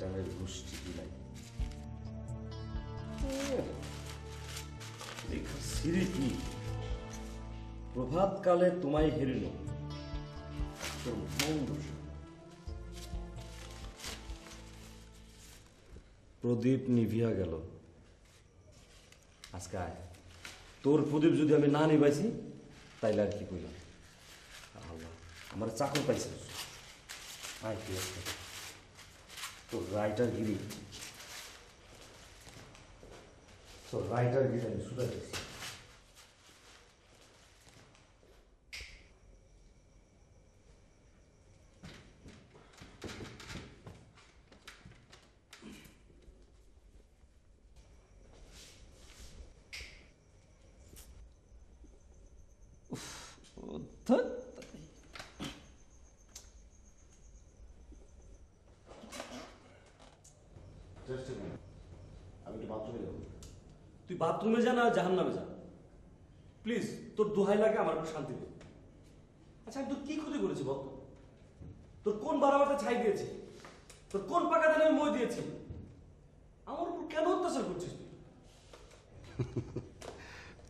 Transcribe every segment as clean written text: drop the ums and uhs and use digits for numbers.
শয়তানের গোষ্ঠী নাই লেখা সিঁড়ি কি প্রভাতকালে তোমায় হেরিল তোর মন দোষ। প্রদীপ নিভিয়া গেল আজকে আয় তোর প্রদীপ যদি আমি না নিবাইছি তাইলে আর কি কইলাম আল্লাহ আমার চাকর পাইছে আয় কি আছে তোর রাইটারগিরি আমি শুধু দেখছি তুই বাথরুমে যা না জাহান্নামে যা প্লিজ তোর দোহাই লাগে আমার একটু শান্তি দে। আচ্ছা আমি তোর কি ক্ষতি করেছি বল তোর কোন বারাবারটা ছাই দিয়েছি তোর কোন পাকাতে আমি মই দিয়েছি আমার উপর কেন অত্যাচার করছিস তুই?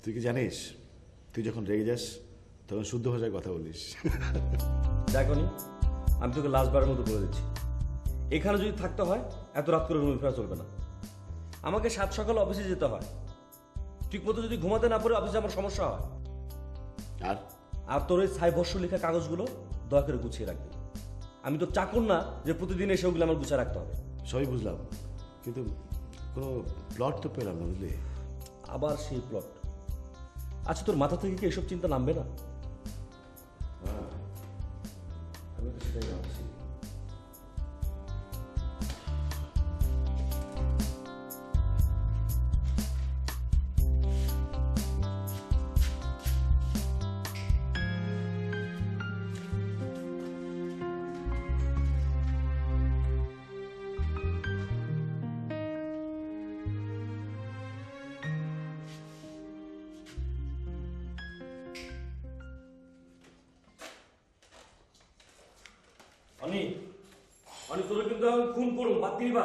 তুই কি জানিস তুই যখন রেগে যাস তখন শুদ্ধ ভাষায় কথা বলিস। দেখনি আমি তোকে লাস্টবারের মতো বলে দিচ্ছি এখানে যদি থাকতে হয় এত রাত করে রুমে ফেরা চলবে না। আমাকে 7 সকালে অফিসে যেতে হয় ঠিক মতো যদি ঘুমাতে না পারে অফিসে আমার সমস্যা হয়। আর তোর ওই ছাইবর্ষ লেখা কাগজগুলো দয়া করে গুছিয়ে রাখবি। আমি তো চাকর না যে প্রতিদিন এসে ওগুলো আমার গুছিয়ে রাখতে হবে। সবই বুঝলাম কিন্তু কোনো প্লট তো পেলাম না বুঝলি। আবার সেই প্লট। আচ্ছা তোর মাথা থেকে কি এসব চিন্তা নামবে না? আমি তো সেটাই ভাবছি। অনি তোরা কিন্তু আমি খুন করুন বাদ দিবা।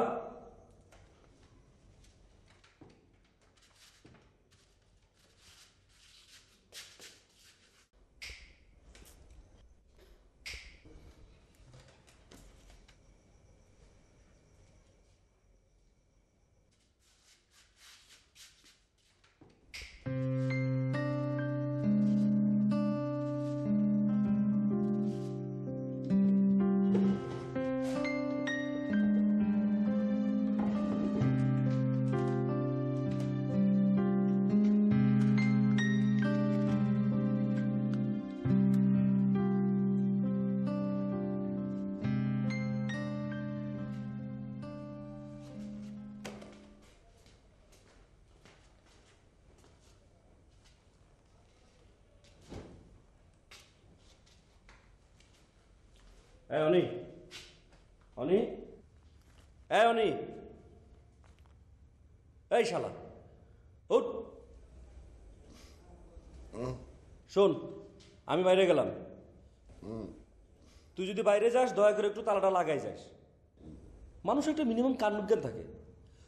অনি অনি অনি এই শালা উঠ শোন আমি বাইরে গেলাম তুই যদি বাইরে যাস দয়া করে একটু তালাটা লাগাই যাস। মানুষ একটা মিনিমাম কান্নজ্ঞান থাকে।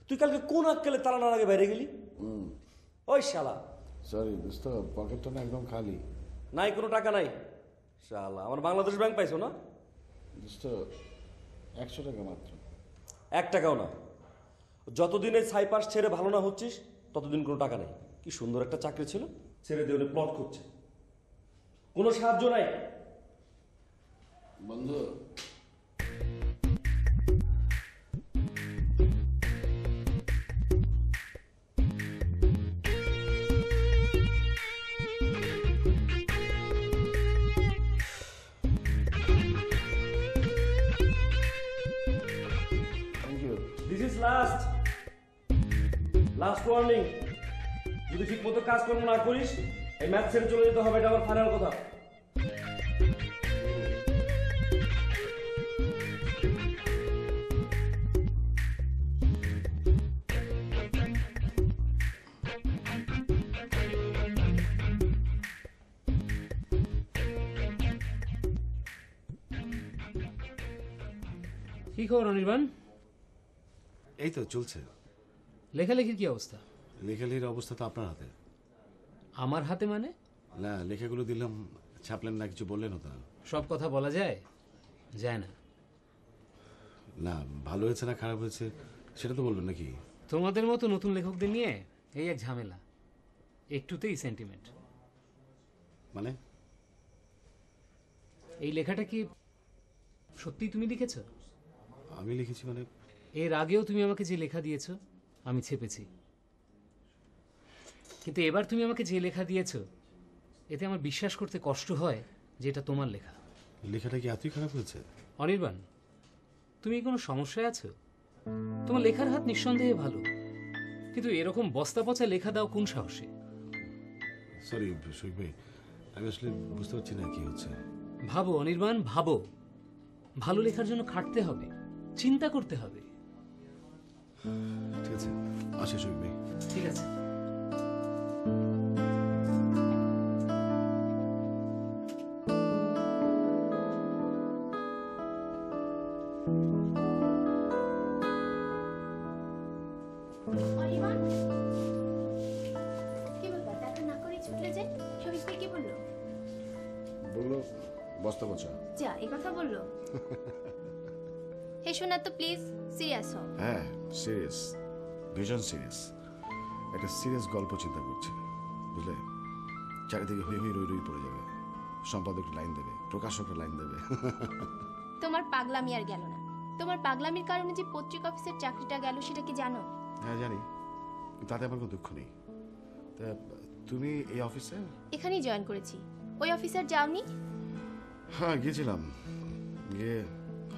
তুই কালকে কোন আক্কেলে তালা না লাগে বাইরে গেলি? ওই শালা সরি দোস্ত পকেটটা না একদম খালি নাই কোনো টাকা নাই। শালা আমার বাংলাদেশ ব্যাংক পাইছো না? দোস্ত 100 টাকা মাত্র। 1 টাকাও না। যতদিন এই ছাইপাস ছেড়ে ভালো না হচ্ছিস ততদিন কোনো টাকা নেই। কি সুন্দর একটা চাকরি ছিল ছেড়ে দেওয়া প্লট করছে কোনো সাহায্য নাই বন্ধু। লাস্ট ওয়ার্নিং যদি ঠিক মতো কাজকর্ম না করিস এই ম্যাচ ছেড়ে চলে যেতে হবে। এটা আমার ফাইনাল কথা। কি খবর অনির্বাণ? এই তো চলছে। লেখালেখির কি অবস্থা? লেখালেখির অবস্থা তো আপনার হাতে। আমার হাতে মানে? না, লেখাগুলো দিলাম, ছাপলেন না, কিছু বললেন তো? সব কথা বলা যায়? যায় না। না, ভালো হয়েছে না খারাপ হয়েছে সেটা তো বলবেন নাকি? তোমাদের মতো নতুন লেখকদের নিয়ে এই এক ঝামেলা, একটুতেই সেন্টিমেন্ট। মানে? এই লেখাটা কি সত্যিই তুমি লিখেছো? আমি লিখেছি মানে? এর আগেও তুমি আমাকে যে লেখা দিয়েছো আমি ছেপেছি, কিন্তু এবার তুমি আমাকে যে লেখা দিয়েছো এতে আমার বিশ্বাস করতে কষ্ট হয় যে এটা তোমার লেখা। লেখাটা কি এতই খারাপ হয়েছে? অনির্বাণ, তুমি কি কোনো সমস্যায় আছো? তোমার লেখার হাত নিঃসন্দেহে ভালো, কিন্তু এরকম বস্তা পচা লেখা দাও কোন সাহসে? সরি শৈক ভাই, আমি আসলে বুঝতে পারছি না কি হচ্ছে। ভাবো অনির্বাণ, ভাবো। ভালো লেখার জন্য খাটতে হবে, চিন্তা করতে হবে। ঠিক আছে, আসে শৈক ভাই। ঠিক আছে। অনির্বাণ, কি ব্যাপার? দেখা না করেই ছুটলে যে? শফিক ভাই কি বললো? বললো বস্তা পচা। যা, এই কথা বললো? হে শোনা তো প্লিজ, সিরিয়াস হও। হ্যাঁ, সিরিয়াস, ভীষণ সিরিয়াস। একটা সিরিয়াস গল্প চিন্তা করছি, বুঝলে? চারিদিকে হই হই রই রই পড়ে যাবে, সম্পাদক লাইন দেবে, প্রকাশকরা লাইন দেবে। তোমার পাগলামি আর গেল না। তোমার পাগলামির কারণে যে পত্রিকা অফিসের চাকরিটা গেল সেটা কি জানো? হ্যাঁ জানি, তাতে আমার কোনো দুঃখ নেই। তা তুমি এই অফিসে? এখানেই জয়েন করেছি। ওই অফিসার যাওনি? হ্যাঁ গিয়েছিলাম, গিয়ে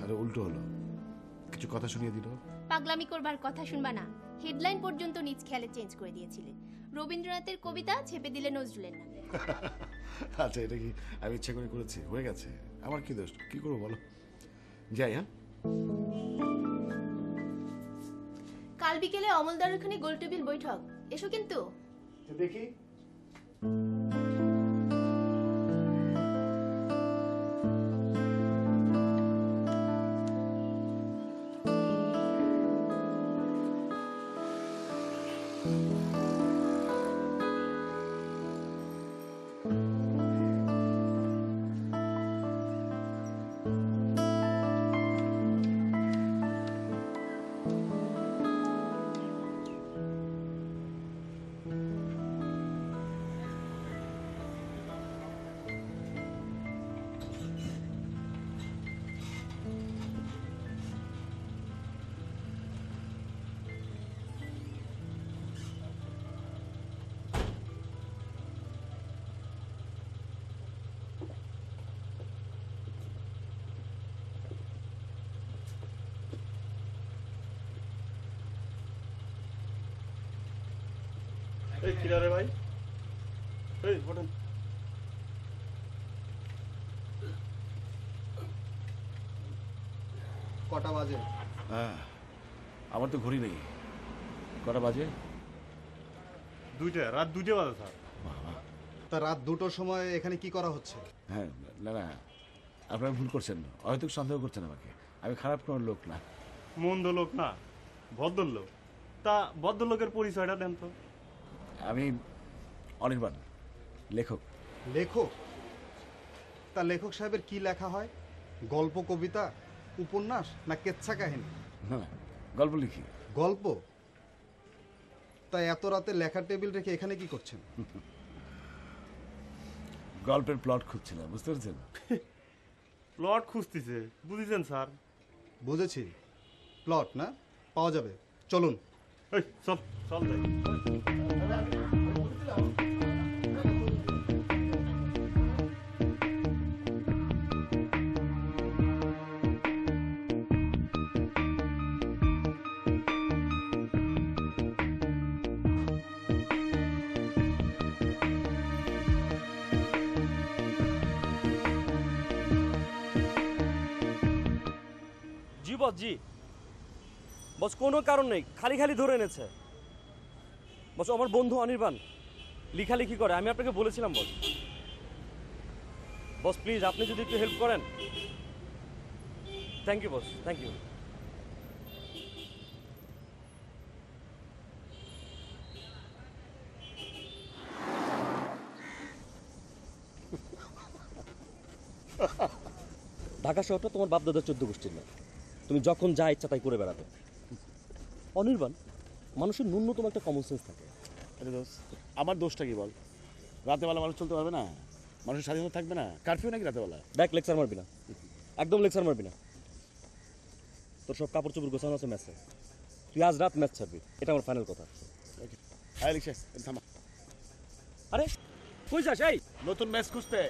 আরে উল্টো হলো, কিছু কথা শুনিয়ে দিল। পাগলামি করবার কথা শুনবা না। হেডলাইন পর্যন্ত নিজ খেয়ালে চেঞ্জ করে দিয়েছিলে। রবীন্দ্রনাথের কবিতা ছেপে দিলে নজরুলের নামে। আচ্ছা, এটা কি আমি ইচ্ছা করে করেছি? হয়ে গেছে, আমার কি দোষ? কি করবো বলো? যাই। হ্যাঁ, কাল বিকেলে অমলদার ওখানে গোলটেবিল বৈঠক, এসো কিন্তু। দেখি। এই কিনারে ভাই, এই বটেন। কটা বাজে? হ্যাঁ, আমার তো ঘড়ি নেই। কটা বাজে? রাত 2টা বাজে স্যার। তা রাত 2টোর সময় এখানে কি করা হচ্ছে? হ্যাঁ, না না, আপনারা ভুল করছেন, হয়তো সন্দেহ করছেন আমাকে। আমি খারাপ কোনো লোক না। মন্দ লোক না, ভদ্রলোক। তা ভদ্রলোকের পরিচয়টা দেন তো। আমি অনির্বাণ, লেখক। লেখক? তা লেখক সাহেবের কি লেখা হয়? গল্প, কবিতা, উপন্যাস না কেচ্ছা কাহিনী? না না, গল্প লিখি। গল্প? তা এত রাতে লেখার টেবিল রেখে এখানে কি করছেন? গল্পের প্লট খুঁজছিলাম, বুঝতে পারছেন? প্লট খুঁজতেছে, বুঝেছেন স্যার? বুঝেছি, প্লট না পাওয়া যাবে, চলুন। এই চল চল যাই। জি বস, জি বস, কোনো কারণ নেই, খালি খালি ধরে এনেছে বস। আমার বন্ধু অনির্বাণ লেখালেখি করে, আমি আপনাকে বলেছিলাম বস। বস প্লিজ আপনি যদি একটু হেল্প করেন। Thank you boss, thank you. Dhaka শহরটা তোমার বাপদাদার 14 গোষ্ঠীর না। তুমি যখন যা ইচ্ছা তাই করে বেড়াবে। অনির্বাণ, মানুষের ন্যূনতম একটা কমন সেন্স থাকে। আরে দোস্ত, আমার দোষটা কি বল? রাতেবেলা মানুষ চলতে পারবে না? মানুষের স্বাধীনতা থাকবে না? কারফিউ নাকি রাতেবেলা? দেখ, লেকচার মারবি না, একদম লেকচার মারবি না। তোর সব কাপড় চোপড় গোছানো আছে ম্যাচে, তুই আজ রাত ম্যাচ ছাড়বি, এটা আমার ফাইনাল কথা। হ্যাঁ লিখছে, থামা। আরে কই যাস? এই নতুন ম্যাচ খুঁজতে।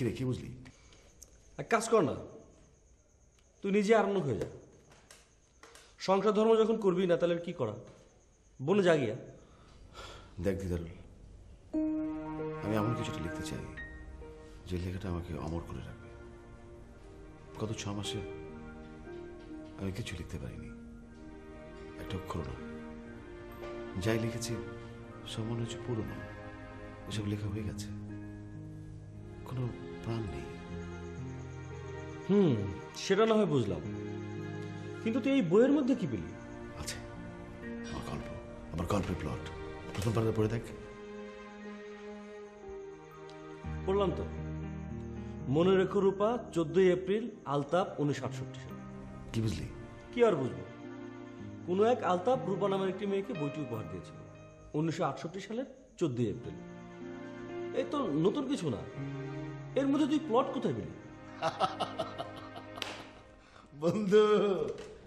কিরে, কি বুঝলি? এক কাজ কর না, তুই নিজে আরণ্যক হয়ে যা। সংসার ধর্ম যখন করবি না, তাহলে আর কি করা? বনে জাগিয়া। দেখ দিদারুল, আমি এমন কিছুটা লিখতে চাই যে লেখাটা আমাকে অমর করে রাখবে। গত 6 মাসে আমি কিছু লিখতে পারিনি, একটা অক্ষর না। যাই লিখেছি সব মনে হচ্ছে পুরনো, এসব লেখা হয়ে গেছে, কোনো প্রাণ নেই। সেটা না হয় বুঝলাম, কিন্তু তুই এই বইয়ের মধ্যে কি পেলি? আছে আমার গল্প, আমার গল্পের প্লট। প্রথম পাতাটা পড়ে দেখ। পড়লাম তো। মনে রেখো রূপা, 14 এপ্রিল, আলতাপ, 1968 সাল। কি বুঝলি? কি আর বুঝবো? কোনো এক আলতাপ রূপা নামের একটি মেয়েকে বইটি উপহার দিয়েছিল 1968 সালের 14 এপ্রিল। এই তো নতুন কিছু না, এর মধ্যে তুই প্লট কোথায় পেলি? বন্ধু,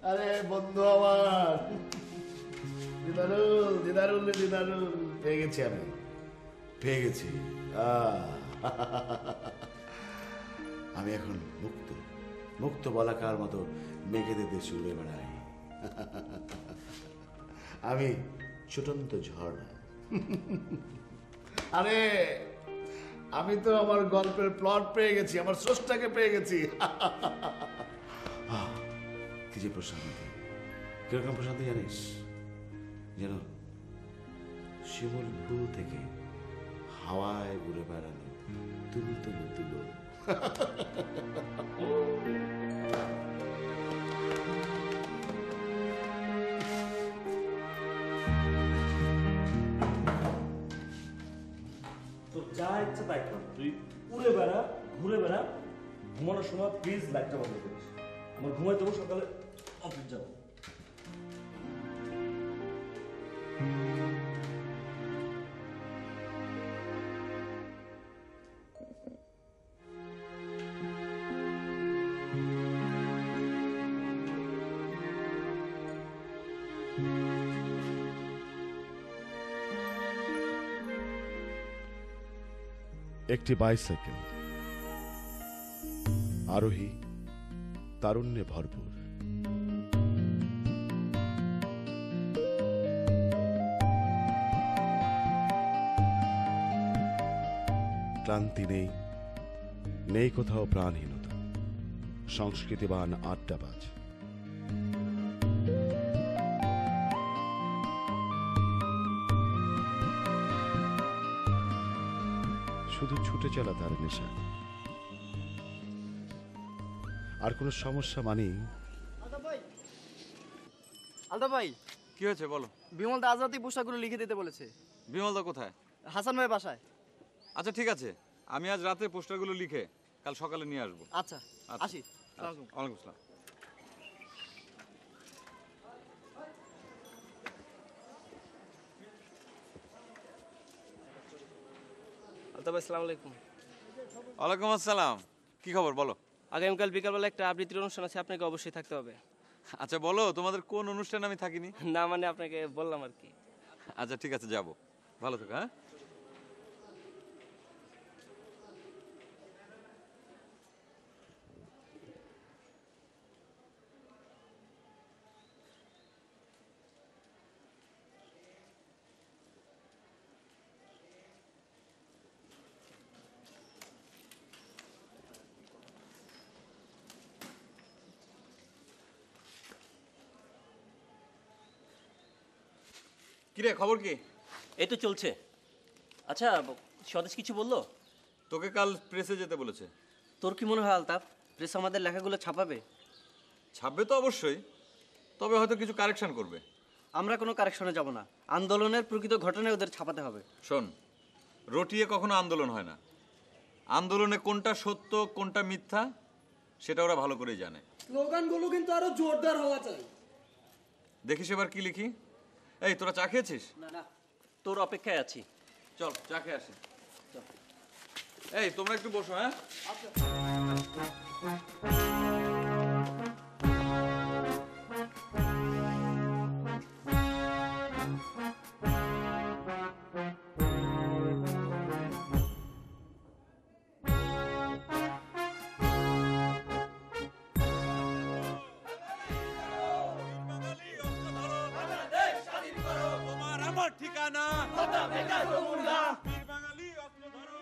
আরে বন্ধু আমার, দিদারুল দিদারুল দিদারুল, পেয়ে গেছি আমি, পেয়ে গেছি। আমি এখন মুক্ত, মুক্ত বলাকার মতো মেঘেদের দেশে উড়ে বেড়াই। আমি ছুটন্ত ঝর্ণা। আরে আমি তো আমার গল্পের প্লট পেয়ে গেছি, আমার স্রষ্টাকে পেয়ে গেছি। কি যে প্রশান্তি! কিরকম প্রশান্তি জানিস? যেন শিমুল ফুল থেকে হাওয়ায় উড়ে বেড়ানো তুলো তুলো তুলো। তোর যা ইচ্ছা তাই কর, তুই উড়ে বেড়া, ঘুরে বেড়া। ঘুমানোর সময় প্লিজ লাইটটা বন্ধ করিস। আমার ঘুমাই দেবো, সকালে অফিস যাবো। একটি বাইসাইকেল, আরোহী তারুণ্যে ভরপুর। ক্লান্তি নেই, নেই কোথাও প্রাণহীনতা, সংস্কৃতিবান আড্ডাবাজ। শুধু ছুটে চলা তার নেশা, আর কোনো সমস্যা মানেই আলতা ভাই, কি হয়েছে বলো? বিমল দা আজ রাতেই পোস্টারগুলো লিখে দিতে বলেছে। বিমল দা কোথায়? হাসান ভাই বাসায়। আচ্ছা ঠিক আছে, আমি আজ রাতে পোস্টারগুলো লিখে কাল সকালে নিয়ে আসবো। আচ্ছা, আচ্ছা। আসি। আচ্ছা, ওয়ালাইকুম আসসালাম। আলতা ভাই, আসসালামু আলাইকুম। ওয়ালাইকুম আসসালাম। কি খবর বলো? আগামীকাল বিকালবেলা একটা আবৃত্তির অনুষ্ঠান আছে, আপনাকে অবশ্যই থাকতে হবে। আচ্ছা বলো, তোমাদের কোন অনুষ্ঠানে আমি থাকিনি? না মানে আপনাকে বললাম আর কি। আচ্ছা ঠিক আছে, যাবো। ভালো থেকো। হ্যাঁ, কিরে খবর কি? এই তো চলছে। আচ্ছা, স্বদেশ কিছু বললো? তোকে কাল প্রেসে যেতে বলেছে। তোর কি মনে হয় আলতাফ, প্রেস আমাদের লেখাগুলো ছাপাবে? ছাপবে তো অবশ্যই, তবে হয়তো কিছু কারেকশন করবে। আমরা কোনো কারেকশনে যাব না, আন্দোলনের প্রকৃত ঘটনায় ওদের ছাপাতে হবে। শোন, রটিয়ে কখনো আন্দোলন হয় না। আন্দোলনে কোনটা সত্য কোনটা মিথ্যা সেটা ওরা ভালো করেই জানে। স্লোগানগুলো কিন্তু আরো জোরদার হওয়া চাই। দেখিস এবার কি লিখি। এই তোরা চা খেয়েছিস? না না, তোর অপেক্ষায় আছি। চল চা খেয়ে আসি। এই তোমরা একটু বসো। হ্যাঁ, ঠিকানা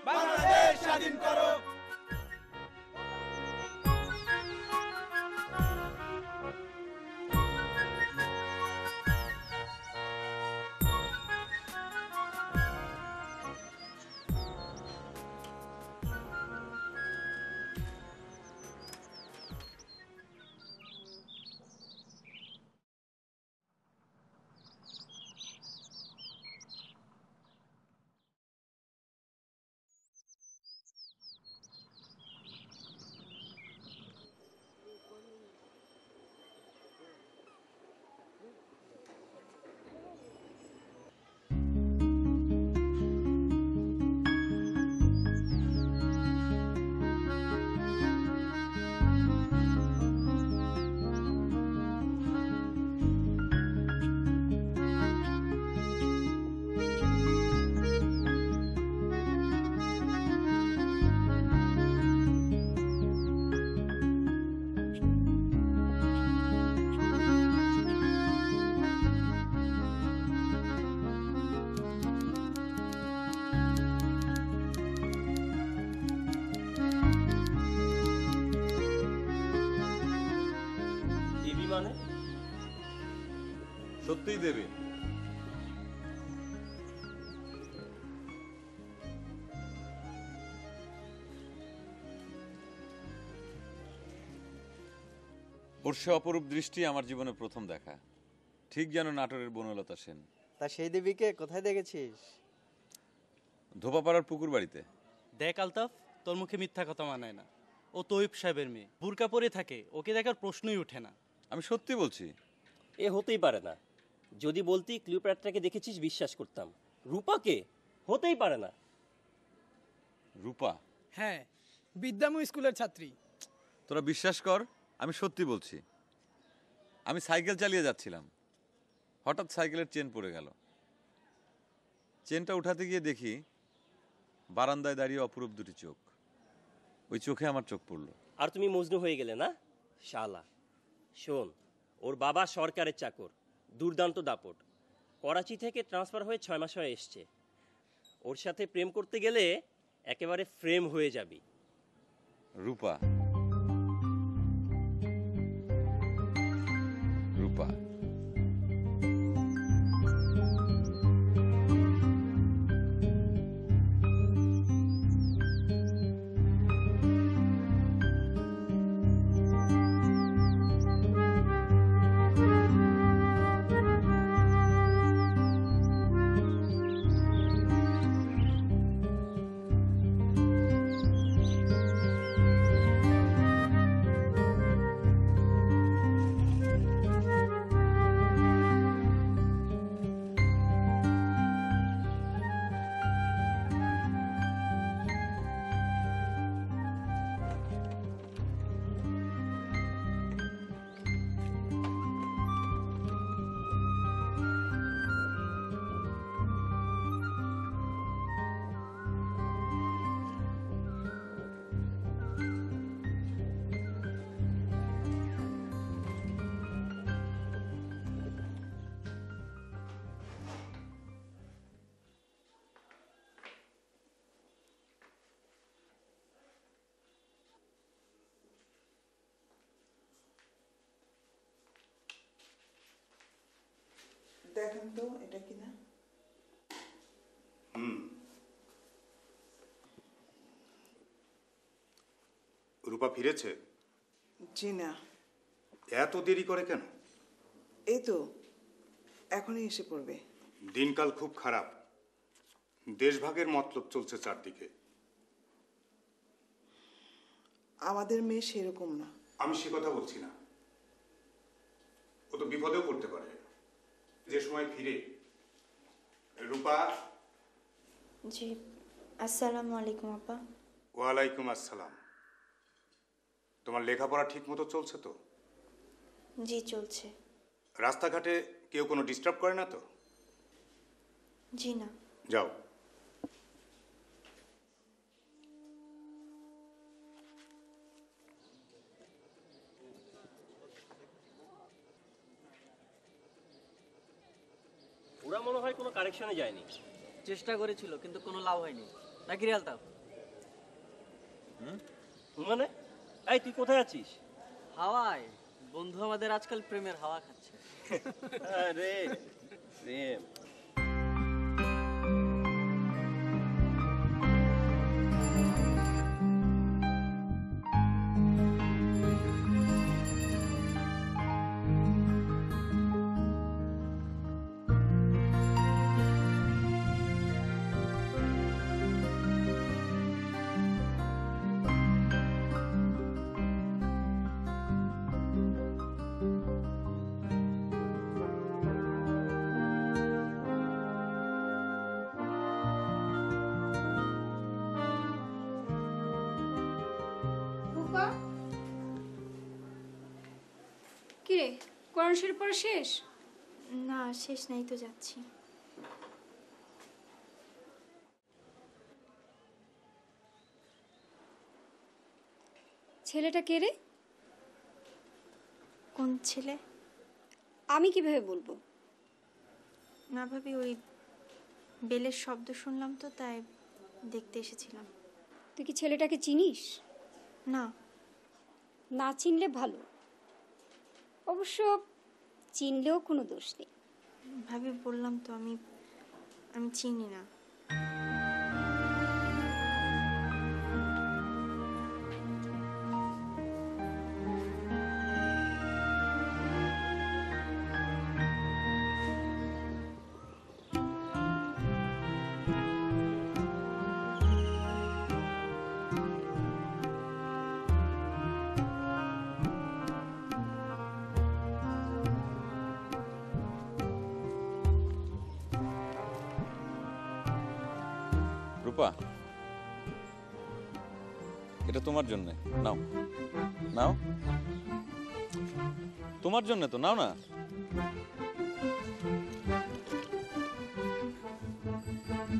বাংলাদেশ স্বাধীন করো। দেবী মানে? সত্যিই দেবে। ওর সে অপরূপ দৃষ্টি আমার জীবনে প্রথম দেখা, ঠিক যেন নাটোরের বনলতা সেন। তা সেই দেবীকে কোথায় দেখেছিস? ধোপাপাড়ার পুকুর বাড়িতে। দেখ আলতাফ, তোর মুখে মিথ্যা কথা মানায় না। ও তৈব সাহেবের মেয়ে, বুরকা পরে থাকে, ওকে দেখার প্রশ্নই ওঠে না। আমি সত্যি বলছি। এ হতেই পারে না। যদি বলতি ক্লিওপ্যাট্রাকে দেখেছিস বিশ্বাস করতাম, রূপাকে হতেই পারে না। রূপা? হ্যাঁ, বিদ্যাময় স্কুলের ছাত্রী। তোরা বিশ্বাস কর, আমি সত্যি বলছি। আমি সাইকেল চালিয়ে যাচ্ছিলাম, হঠাৎ সাইকেলের চেন পড়ে গেল। চেনটা উঠাতে গিয়ে দেখি বারান্দায় দাঁড়িয়ে অপরূপ দুটি চোখ, ওই চোখে আমার চোখ পড়লো। আর তুমি মজনু হয়ে গেলে না? শালা শোন, ওর বাবা সরকারের চাকর, দুর্দান্ত দাপট, করাচি থেকে ট্রান্সফার হয়ে 6 মাস হয়ে এসছে। ওর সাথে প্রেম করতে গেলে একেবারে ফ্রেম হয়ে যাবি। রূপা, রূপা, দেখেন তো এটা কিনা। রূপা ফিরেছে? জি না। এত দেরি করে কেন? এই তো এখনই এসে পড়বে। দিনকাল খুব খারাপ, দেশভাগের মতলব চলছে চারদিকে। আমাদের মেয়ে সেরকম না। আমি সে কথা বলছি না, ও তো বিপদেও পড়তে পারে যে সময় ফিরে। রূপা। জি আসসালামু আলাইকুম আপা। ওয়ালাইকুম আসসালাম। তোমার লেখাপড়া ঠিক মতো চলছে তো? জি চলছে। রাস্তাঘাটে কেউ কোনো ডিস্টার্ব করে না তো? জি না। যাও। ওরা মনে হয় কোনো কারেকশনে যায়নি। চেষ্টা করেছিল কিন্তু কোনো লাভ হয়নি, নাকি রে আলতাফ? মানে এই তুই কোথায় আছিস? হাওয়ায়। বন্ধু আমাদের আজকাল প্রেমের হাওয়া খাচ্ছে। আরে প্রেম। কিরে কোরআন শরীফ পড়া শেষ? না শেষ নাই তো, যাচ্ছি। ছেলেটা কে রে? কোন ছেলে? আমি কিভাবে বলবো? না ভাবি, ওই বেলের শব্দ শুনলাম তো তাই দেখতে এসেছিলাম। তুই কি ছেলেটাকে চিনিস? না। না চিনলে ভালো, অবশ্য চিনলেও কোনো দোষ নেই। ভাবি বললাম তো আমি চিনি না। রূপা, এটা তোমার জন্য, নাও নাও, তোমার জন্য তো, নাও না।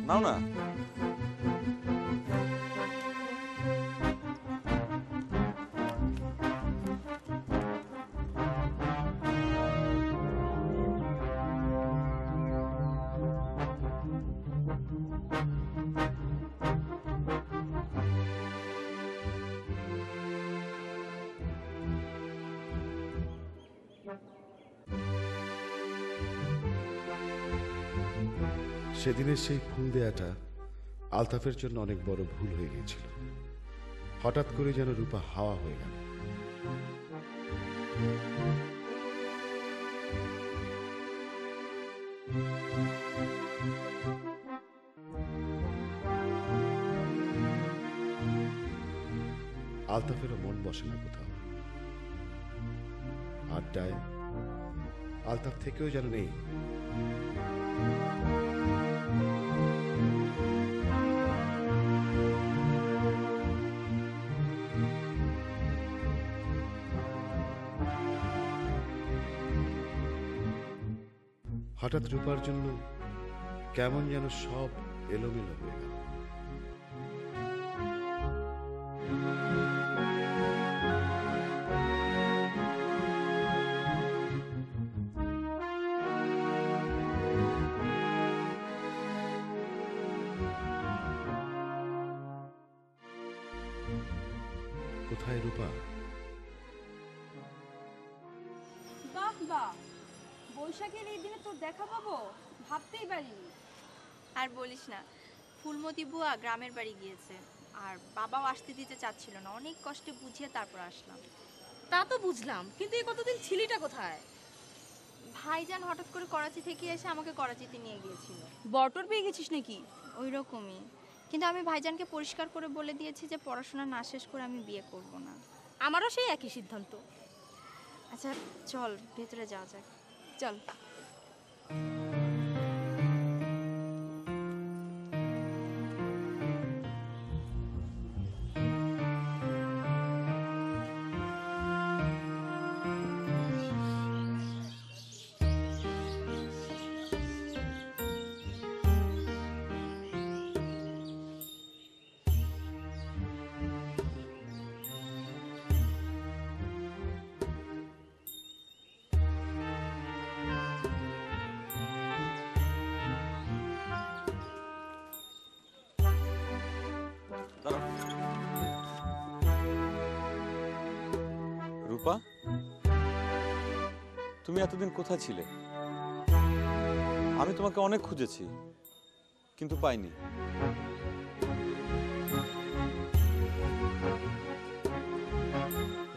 নাও না। সেদিনের সেই ফুল দেয়াটা আলতাফের জন্য অনেক বড় ভুল হয়ে গিয়েছিল। হঠাৎ করে যেন রূপা হাওয়া হয়ে গেল। আলতাফেরও মন বসে না কোথাও। আড্ডায় আলতাফ থেকেও যেন নেই। হঠাৎ রূপার জন্য কেমন যেন সব এলোমেলো হয়ে গেল। কোথায় রূপা? বাহ বাহ, বৈশাখের এই দিনে তোর দেখা পাবো ভাবতেই পারিনি। আর বলিস না, ফুলমতি বুয়া গ্রামের বাড়ি গিয়েছে, আর বাবাও আসতে দিতে চাচ্ছিল না, অনেক কষ্টে বুঝিয়ে তারপর আসলাম। তা তো বুঝলাম, কিন্তু এই কতদিন ছিলিটা কোথায়? ভাইজান হঠাৎ করে করাচি থেকে এসে আমাকে করাচিতে নিয়ে গিয়েছিল। বটর পেয়ে গেছিস নাকি? ওই রকমই, কিন্তু আমি ভাইজানকে পরিষ্কার করে বলে দিয়েছি যে পড়াশোনা না শেষ করে আমি বিয়ে করব না। আমারও সেই একই সিদ্ধান্ত। আচ্ছা চল ভেতরে যাওয়া যাক। চল। রূপা, তুমি এতদিন কোথায় ছিলে? আমি তোমাকে অনেক খুঁজেছি কিন্তু পাইনি।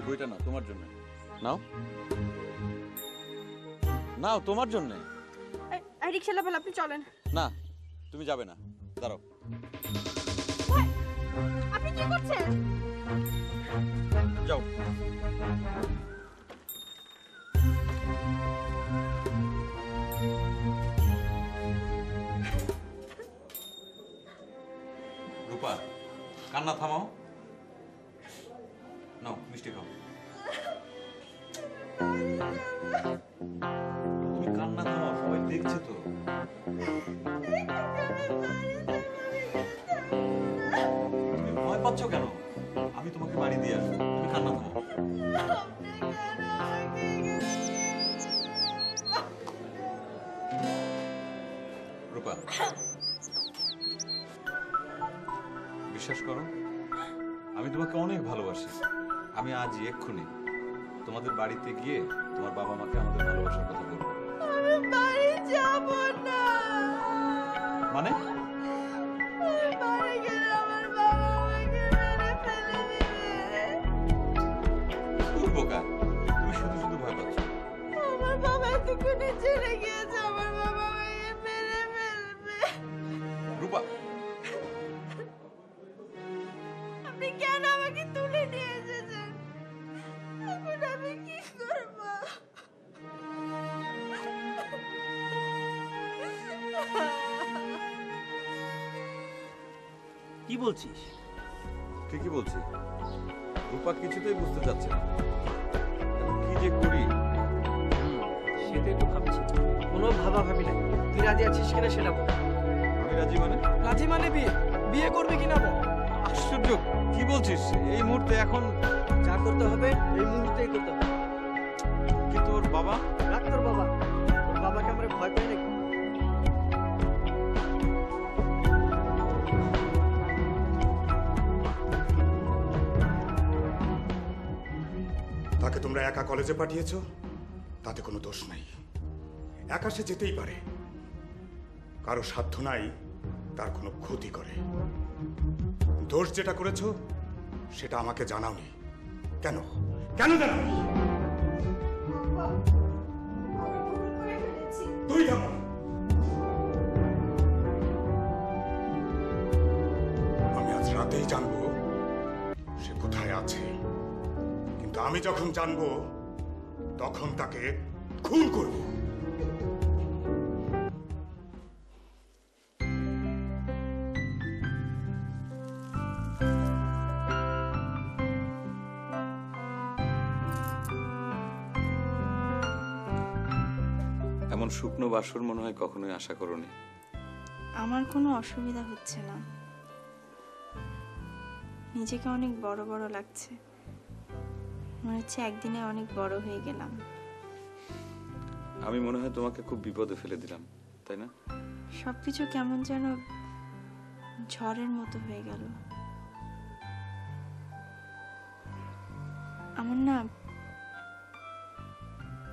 বইটা নাও, তোমার জন্য। নাও নাও, তোমার জন্য। রিক্সা লাফাল, আপনি চলেন। না, তুমি যাবে না, দাঁড়াও। আপনি কি করছেন? যাও। রূপা, কান্না থামাও। নাও মিষ্টি খাও। তুমি কান্না থামাও, সবাই দেখছে তো। তুমি ভয় পাচ্ছ কেন? আমি তোমাকে বাড়ি দিয়ে আসবো, তুমি কান্না থামাও। রূপা, বিশ্বাস করো, আমি তোমাকে অনেক ভালোবাসি। আমি আজই এক্ষুনি তোমাদের বাড়িতে গিয়ে তোমার বাবা মাকে আমাদের ভালোবাসার কথা বলবো। আমি বাড়ি যাব না। মানে? বাড়ি গেলে আমার বাবা আমাকে মেরে ফেলে দিবে। বোকা, তুমি শুধু শুধু ভয় পাচ্ছ। আমার বাবা এতক্ষণে চলে গিয়েছে, আমার বাবা আমাকে মেরে ফেলবে। রূপা, আপনি কেন আমাকে তুলে নিয়ে এসেছেন? এখন আমি কি করব? কি বলছিস? ঠিকই বলছি। রূপা কিছুতেই বুঝতে চাচ্ছে না, এখন কি যে করি। সেটা একটু ভাবছি। কোনো ভাবা ভাবি না, তুই রাজি আছিস কিনা সেটা বল। আমি রাজি মানে? রাজি মানে বিয়ে। বিয়ে করবে কিনা বল। আশ্চর্য, কি বলছিস? এই মুহূর্তে এখন যা করতে হবে এই মুহূর্তেই করতে হবে। কিন্তু ওর বাবা? রাখ তোর বাবা, ওর বাবাকে আমরা ভয় পাই নাকি? আমাকে তোমরা একা কলেজে পাঠিয়েছো, তাতে কোনো দোষ নাই। একা সে যেতেই পারে, কারো সাধ্য নাই তার কোনো ক্ষতি করে। দোষ যেটা করেছো সেটা আমাকে জানাওনি। কেন কেন জানাওনি? তুই থামো। আমি আজ রাতেই জানবো সে কোথায় আছে, কিন্তু আমি যখন জানবো তখন তাকে খুন করব। এমন শুকনো বাসর মনে হয় কখনোই আশা করোনি। আমার কোনো অসুবিধা হচ্ছে না, নিজেকে অনেক বড় বড় লাগছে, মনে হচ্ছে একদিনে অনেক বড় হয়ে গেলাম। আমি মনে হয় তোমাকে খুব বিপদে ফেলে দিলাম, তাই না? সবকিছু কেমন যেন ঝড়ের মতো হয়ে গেল।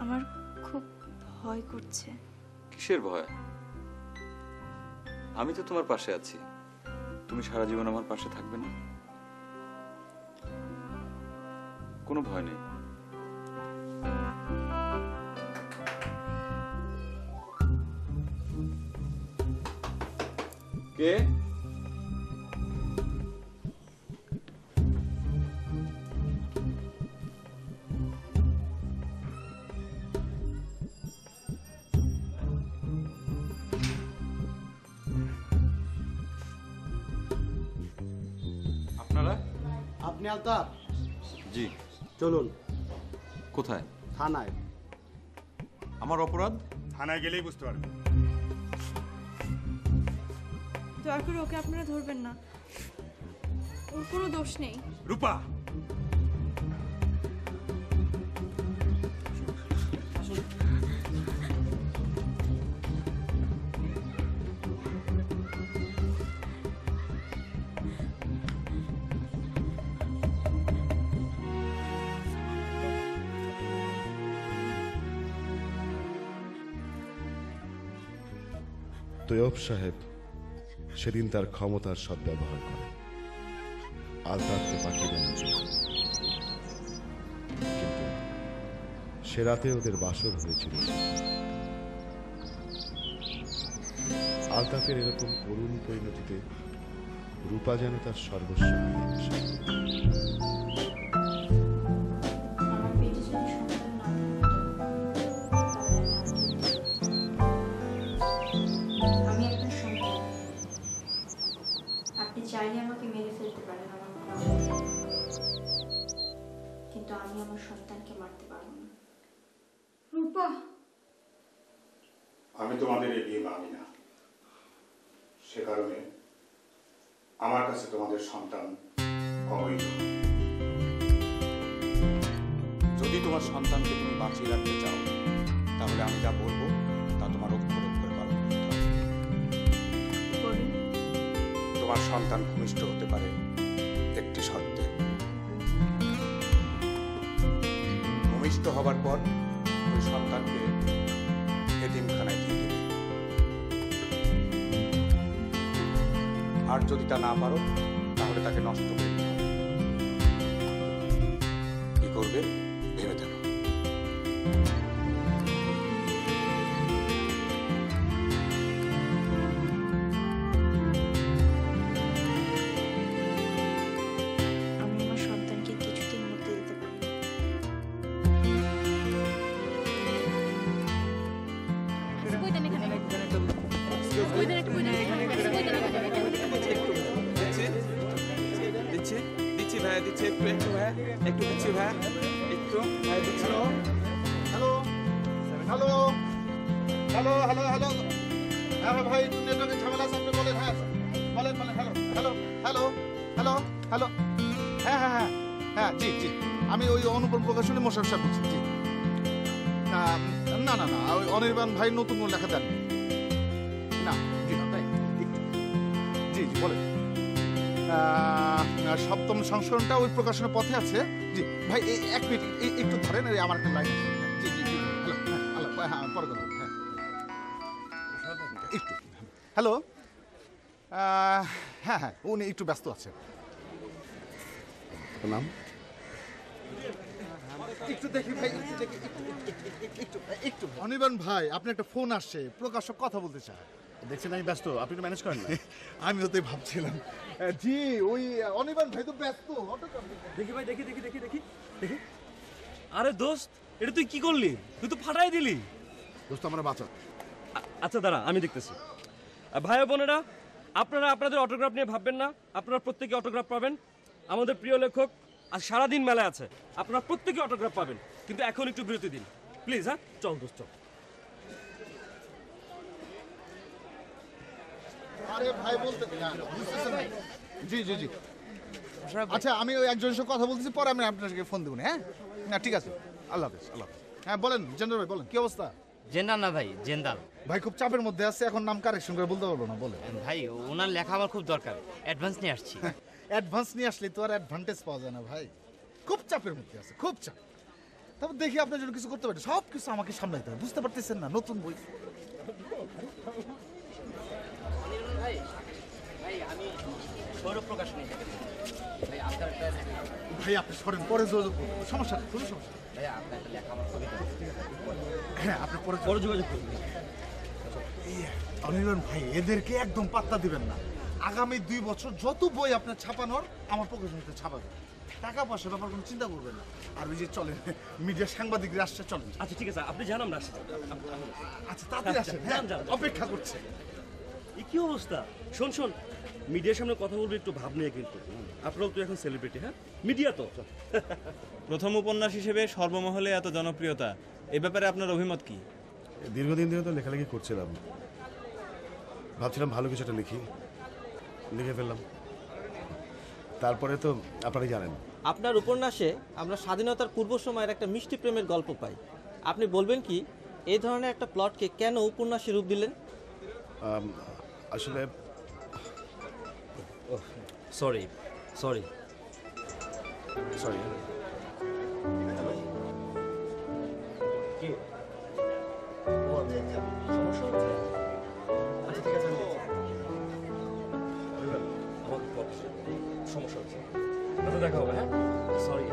আমার খুব ভয় করছে। কিসের ভয়? আমি তো তোমার পাশে আছি। তুমি সারা জীবন আমার পাশে থাকবে না? কোনো ভয় নেই। কে? আপনারা? আপনি আলতাফ? জি। চলুন। কোথায়? থানায়। আমার অপরাধ? থানায় গেলেই বুঝতে পারবে। দয়া করে ওকে আপনারা ধরবেন না, ওর কোনো দোষ নেই। রূপা, তৈয়ব সাহেব সেদিন তার ক্ষমতার সদ্ব্যবহার করেন, আলতাফকে পাঠিয়ে দেন। কিন্তু সে রাতে ওদের বাসর হয়েছিল। আলতাফের এরকম করুণ পরিণতিতে রূপা যেন তার সর্বস্ব হারিয়ে বসে। চাইলে আমাকে মেরে ফেলতে পারেন, আমার কোনো আপত্তি নেই। কিন্তু আমি আমার সন্তানকে মারতে পারবো না। রূপা, আমি তোমাদের এই বিয়ে মানি না। সে কারণে আমার কাছে তোমাদের সন্তান অবৈধ। যদি তোমার সন্তানকে তুমি বাঁচিয়ে রাখতে চাও, তাহলে আমি যা বলবো তা তোমার অক্ষরে অক্ষরে পালন করতে হবে। তোমার সন্তান ভূমিষ্ঠ হতে পারে একটি শর্তে। ভূমিষ্ঠ হবার পর ওই সন্তানকে এতিমখানায় দিয়ে দেবে। আর যদি তা না পারো তাহলে তাকে নষ্ট করে দিতে হবে। কি করবে ভেবে দেখো। আমি আমার সন্তানকে কিছুতেই মরতে দিতে পারি না। দিচ্ছি ভাইয়া, দিচ্ছি একটু ভাইয়া, একটু দিচ্ছি ভাইয়া, একটু ভাইয়া দিচ্ছি। Hello hello hello hello hello. হ্যাঁ ভাই, নেটওয়ার্কের ঝামেলা আছে, আপনি বলেন। হ্যাঁ বলেন বলেন। Hello hello hello hello hello. হ্যাঁ হ্যাঁ হ্যাঁ হ্যাঁ, জি জি, আমি ওই অনুপম প্রকাশনী মোশারফ সাহেব বলছি। জি না না না, ওই অনির্বাণ ভাই নতুন কোনো লেখা দেন না। জি জি বলেন। সপ্তম সংস্করণটা ওই প্রকাশনের পথে আছে। জি ভাই, এক মিনিট একটু ধরেন, আমার একটা লাইন আছে। জি জি জি, হ্যালো, হ্যালো, হ্যাঁ পরে কথা বলবো, হ্যাঁ একটু। হ্যালো, হ্যাঁ হ্যাঁ, উনি একটু ব্যস্ত আছে। নাম একটু দেখি ভাই, একটু দেখি, একটু অনির্বাণ ভাই, আপনি একটা ফোন আসছে, প্রকাশক কথা বলতে চায়। দেখছেন আমি ব্যস্ত, আপনি একটু ম্যানেজ করেন না। আমি ওতেই ভাবছিলাম। জি ওই অনির্বাণ ভাই তো ব্যস্ত। দেখি ভাই, দেখি দেখি দেখি দেখি দেখি। আরে দোস্ত, এটা তুই কি করলি? তুই তো ফাটাই দিলি। দোস্ত আমার বাঁচা। আচ্ছা দাঁড়া, আমি দেখতেছি। ভাই বোনেরা, আপনারা আপনাদের অটোগ্রাফ নিয়ে ভাববেন না। আপনারা প্রত্যেকে অটোগ্রাফ পাবেন। আমাদের প্রিয় লেখক আর সারাদিন মেলায় আছে, আপনারা প্রত্যেকে অটোগ্রাফ পাবেন। কিন্তু এখন একটু বিরতি দিন প্লিজ। হ্যাঁ চল দোস্ত, চল। আরে ভাই বলতে বুঝতেছেন না। জি জি জি, আচ্ছা আমি ওই একজনের সাথে কথা বলতেছি, পরে আমি আপনাকে ফোন দেবো। হ্যাঁ না ঠিক আছে, আল্লাহ হাফেজ, আল্লাহ হাফেজ। হ্যাঁ বলেন জেন্দাল ভাই, বলেন কি অবস্থা? জেন্দাল না ভাই, জেন্দাল ভাই। খুব চাপের মধ্যে আছে, এখন নাম কারেকশন করে বলতে পারবো না। বলে ভাই, ওনার লেখা আমার খুব দরকার, অ্যাডভান্স নিয়ে আসছি। অ্যাডভান্স নিয়ে আসলে তো আর অ্যাডভান্টেজ পাওয়া যায় না ভাই। খুব চাপের মধ্যে আছে, খুব চাপ। তারপর দেখি আপনার জন্য কিছু করতে পারেন, সব কিছু আমাকে সামলাইতে হবে, বুঝতে পারতেছেন না? নতুন বই। ভাই আপনি সরেন, পরে যোগাযোগ করুন, সমস্যা নেই, কোনো সমস্যা নেই। হ্যাঁ আপনি পরে যোগাযোগ করুন। অনির্বাণ ভাই, এদেরকে একদম পাত্তা দিবেন না। আগামী 2 বছর যত বই আপনার ছাপানোর আমার প্রকাশনীতে ছাপাবেন। টাকা পয়সার ব্যাপার কোনো চিন্তা করবেন না। আর ওই যে চলেন, মিডিয়া সাংবাদিকরা আসছে, চলেন। আচ্ছা ঠিক আছে, আপনি জানান না। আচ্ছা তাড়াতাড়ি আসেন, হ্যাঁ অপেক্ষা করছে। এই কি অবস্থা? শোন শোন, মিডিয়ার সামনে কথা বলবি একটু ভাব নিয়ে, কিন্তু আপনারাও তো এখন সেলিব্রিটি। হ্যাঁ মিডিয়া তো। প্রথম উপন্যাস হিসেবে সর্বমহলে এত জনপ্রিয়তা, এই ব্যাপারে আপনার অভিমত কি? দীর্ঘদিন ধরে তো লেখালেখি করছিলাম, ভাবছিলাম ভালো কিছু একটা লিখি, লিখে ফেললাম। তারপরে তো আপনারাই জানেন, আপনার উপন্যাসে আমরা স্বাধীনতার পূর্ব সময়ের একটা মিষ্টি প্রেমের গল্প পাই। আপনি বলবেন কি এই ধরনের একটা প্লটকে কেন উপন্যাসে রূপ দিলেন? আসলে সরি সরি সরি সমস্যা হচ্ছে, দেখা হবে। হ্যাঁ সরি।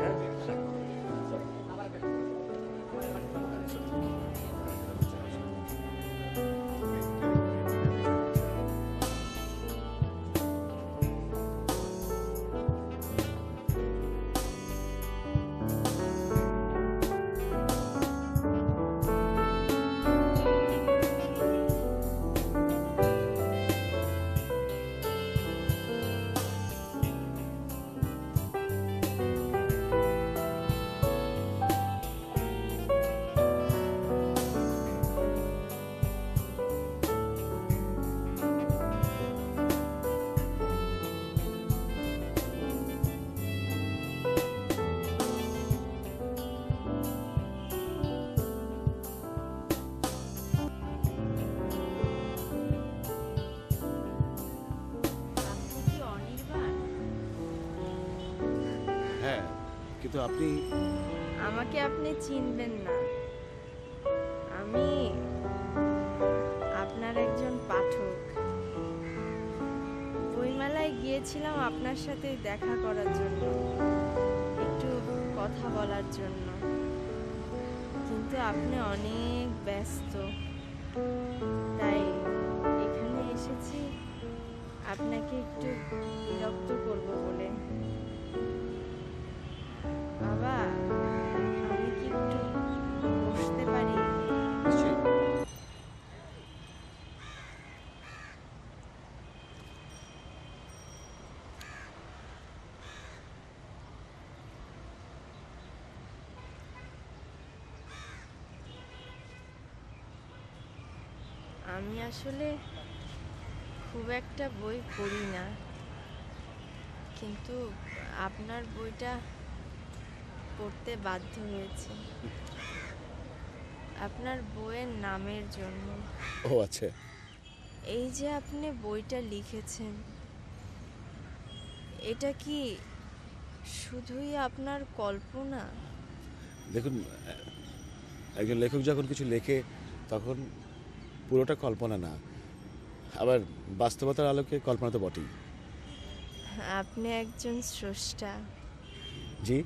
হ্যাঁ কিন্তু আপনি আমাকে আপনি চিনবেন না। আমি আপনার একজন পাঠক। বইমেলায় গিয়েছিলাম আপনার সাথে দেখা করার জন্য, একটু কথা বলার জন্য, কিন্তু আপনি অনেক ব্যস্ত, তাই এখানে এসেছি আপনাকে একটু বিরক্ত করব বলে। বাবা, আমি কি একটু বসতে পারি? আমি আসলে খুব একটা বই পড়ি না, কিন্তু আপনার বইটা পড়তে বাধ্য হয়েছে আপনার বইয়ের নামের জন্য। ও আচ্ছা। এই যে আপনি বইটা লিখেছেন, এটা কি শুধুই আপনার কল্পনা? দেখুন, একজন লেখক যখন কিছু লেখে তখন পুরোটা কল্পনা না, আবার বাস্তবতার আলোকে কল্পনা তো বটেই। আপনি একজন স্রষ্টা। জি,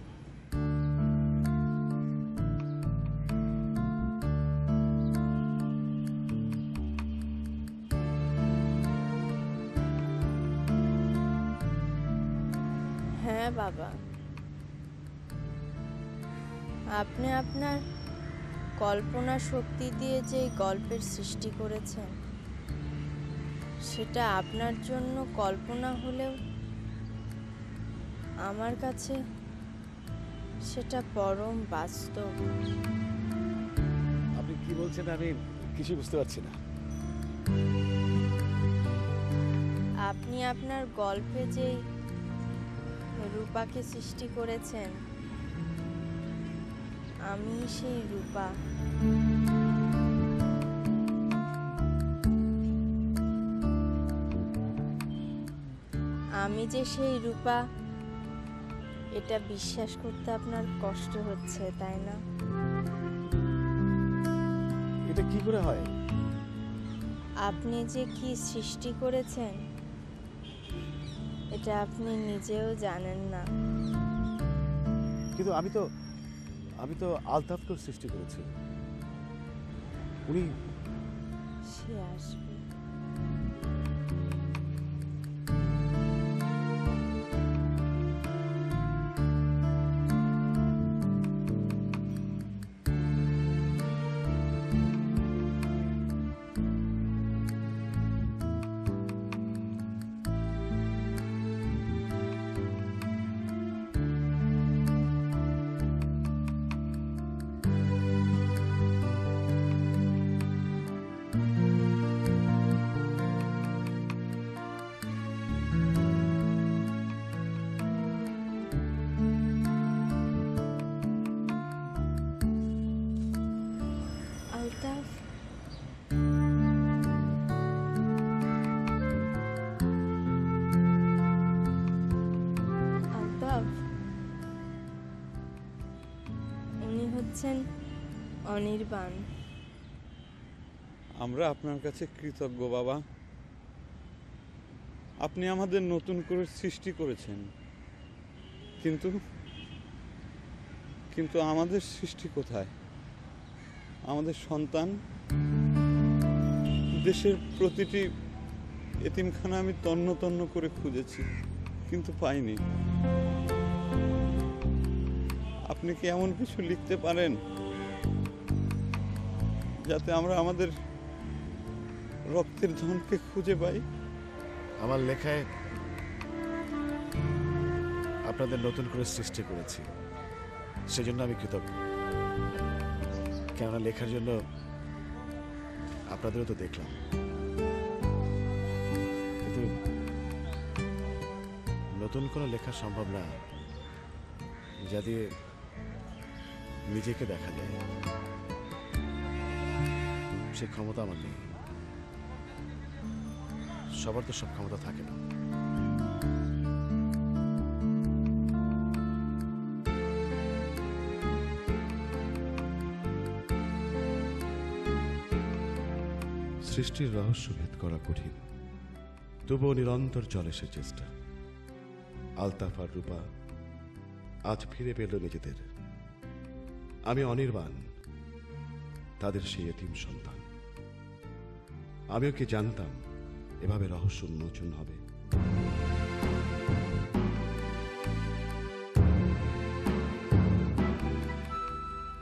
হ্যাঁ বাবা, আপনি আপনার কল্পনা শক্তি দিয়ে যে গল্পের সৃষ্টি করেছেন সেটা আপনার জন্য কল্পনা হলেও আমার কাছে সেটা পরম বাস্তব। আপনি কি বলছেন আমি কিছু বুঝতে পারছি না। আপনি আপনার গল্পে যেই রূপাকে সৃষ্টি করেছেন, আমি সেই রূপা। আমি যে সেই রূপা এটা বিশ্বাস করতে আপনার কষ্ট হচ্ছে, তাই না? এটা কি করে হয়? আপনি যে কি সৃষ্টি করেছেন এটা আপনি নিজেও জানেন না। কিন্তু আমি তো আলতাফকে সৃষ্টি করেছি। উনি সে আসবে। আলতাফ, আলতাফ, উনি হচ্ছেন অনির্বাণ। আমরা আপনার কাছে কৃতজ্ঞ বাবা। আপনি আমাদের নতুন করে সৃষ্টি করেছেন, কিন্তু কিন্তু আমাদের সৃষ্টি কোথায়? আমাদের সন্তান। দেশের প্রতিটি এতিমখানা আমি তন্ন তন্ন করে খুঁজেছি, কিন্তু পাইনি। আপনি কি এমন কিছু লিখতে পারেন যাতে আমরা আমাদের রক্তের ধনকে খুঁজে পাই? আমার লেখায় আপনাদের নতুন করে সৃষ্টি করেছি, সেজন্য আমি কৃতজ্ঞ। কেননা লেখার জন্য আপনাদেরও তো দেখলাম, কিন্তু নতুন কোনো লেখা সম্ভব না যা দিয়ে নিজেকে দেখা যায়। সে ক্ষমতা আমার নেই। সবার তো সব ক্ষমতা থাকে না। সৃষ্টির রহস্য ভেদ করা কঠিন, তবুও নিরন্তর চলে সে চেষ্টা। আলতাফ আর রূপা আজ ফিরে পেল নিজেদের। আমি অনির্বাণ, তাদের সেই এতিম সন্তান। আমিও কি জানতাম এভাবে রহস্য উন্মোচন হবে।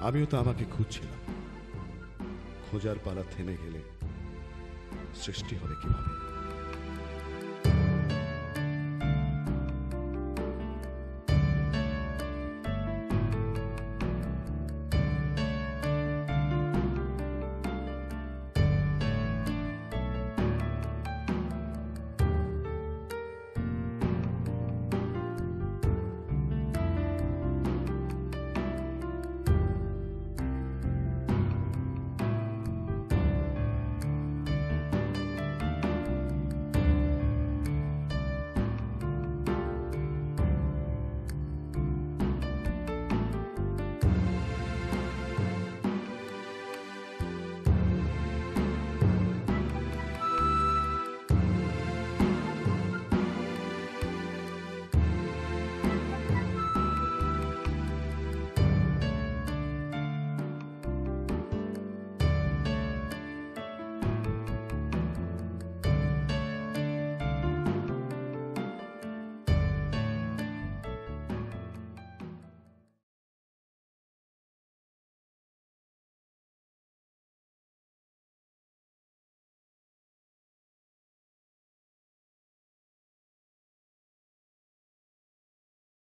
আমিও তো আমাকে খুঁজছিলাম। খোঁজার পালা থেমে গেলে সৃষ্টি হবে কিভাবে?